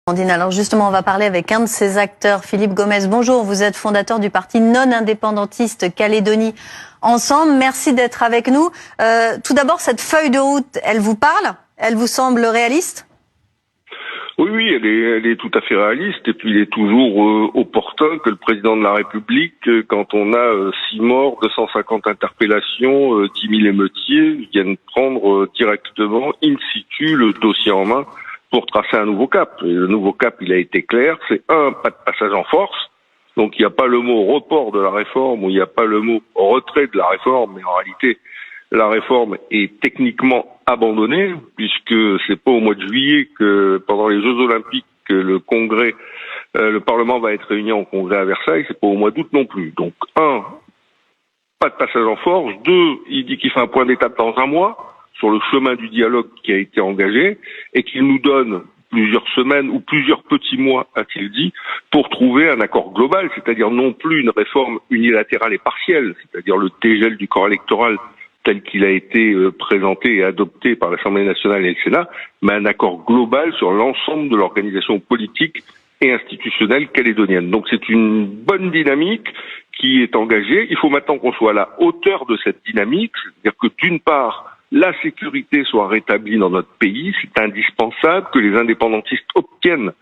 Alors justement, on va parler avec un de ces acteurs, Philippe Gomès. Bonjour, vous êtes fondateur du parti non-indépendantiste Calédonie Ensemble. Merci d'être avec nous. Tout d'abord, cette feuille de route, elle vous parle? Elle vous semble réaliste? Oui, elle est tout à fait réaliste. Et puis, il est toujours opportun que le président de la République, quand on a 6 morts, 250 interpellations, 10 000 émeutiers, vienne prendre directement, in situ, le dossier en main pour tracer un nouveau cap. Et le nouveau cap, il a été clair. C'est pas de passage en force. Donc, il n'y a pas le mot report de la réforme ou il n'y a pas le mot retrait de la réforme, mais en réalité, la réforme est techniquement abandonnée, puisque c'est pas au mois de juillet que, pendant les Jeux Olympiques, que le Congrès, le Parlement va être réuni en Congrès à Versailles, c'est pas au mois d'août non plus. Donc, pas de passage en force. 2, il dit qu'il fait un point d'étape dans un mois, sur le chemin du dialogue qui a été engagé, et qu'il nous donne plusieurs semaines ou plusieurs petits mois, a-t-il dit, pour trouver un accord global, c'est-à-dire non plus une réforme unilatérale et partielle, c'est-à-dire le dégel du corps électoral tel qu'il a été présenté et adopté par l'Assemblée nationale et le Sénat, mais un accord global sur l'ensemble de l'organisation politique et institutionnelle calédonienne. Donc c'est une bonne dynamique qui est engagée. Il faut maintenant qu'on soit à la hauteur de cette dynamique, c'est-à-dire que d'une part, la sécurité soit rétablie dans notre pays, c'est indispensable que les indépendantistes obtiennent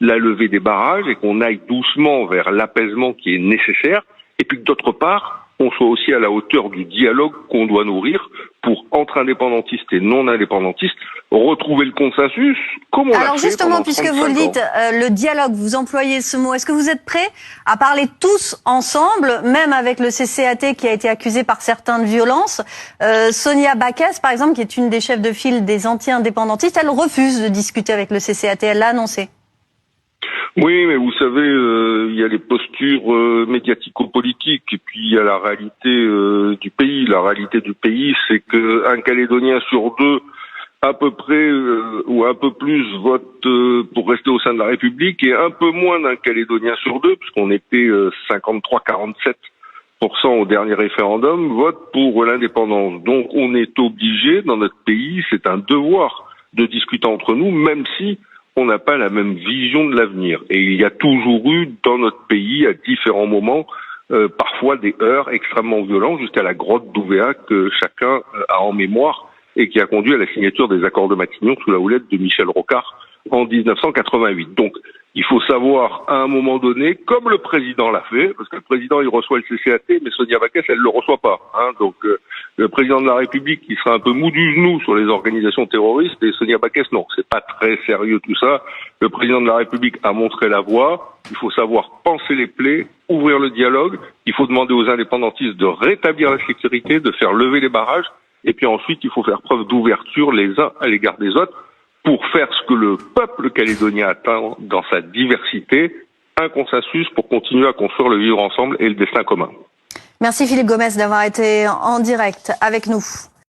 la levée des barrages et qu'on aille doucement vers l'apaisement qui est nécessaire, et puis que d'autre part, on soit aussi à la hauteur du dialogue qu'on doit nourrir pour, entre indépendantistes et non-indépendantistes, retrouver le consensus, comme on l'a fait. Alors justement, puisque vous le dites, le dialogue, vous employez ce mot, est-ce que vous êtes prêts à parler tous ensemble, même avec le CCAT qui a été accusé par certains de violence? Sonia Backès, par exemple, qui est une des chefs de file des anti-indépendantistes, elle refuse de discuter avec le CCAT, elle l'a annoncé. Oui, mais vous savez, il y a les postures médiatico-politiques et puis il y a la réalité du pays. La réalité du pays, c'est qu'un Calédonien sur 2, à peu près ou un peu plus, vote pour rester au sein de la République, et un peu moins d'un Calédonien sur 2, puisqu'on était 53-47% au dernier référendum, vote pour l'indépendance. Donc on est obligé, dans notre pays, c'est un devoir de discuter entre nous, même si on n'a pas la même vision de l'avenir. Et il y a toujours eu dans notre pays, à différents moments, parfois des heurts extrêmement violents, jusqu'à la grotte d'Ouvéa que chacun a en mémoire et qui a conduit à la signature des accords de Matignon sous la houlette de Michel Rocard en 1988. Donc, il faut savoir, à un moment donné, comme le président l'a fait, parce que le président, il reçoit le CCAT, mais Sonia Backès, elle le reçoit pas. Donc, le président de la République, il sera un peu mou du genou sur les organisations terroristes, et Sonia Backès, non, c'est pas très sérieux tout ça. Le président de la République a montré la voie. Il faut savoir panser les plaies, ouvrir le dialogue. Il faut demander aux indépendantistes de rétablir la sécurité, de faire lever les barrages, et puis ensuite, il faut faire preuve d'ouverture les uns à l'égard des autres, pour faire ce que le peuple calédonien attend dans sa diversité, un consensus pour continuer à construire le vivre ensemble et le destin commun. Merci Philippe Gomès d'avoir été en direct avec nous.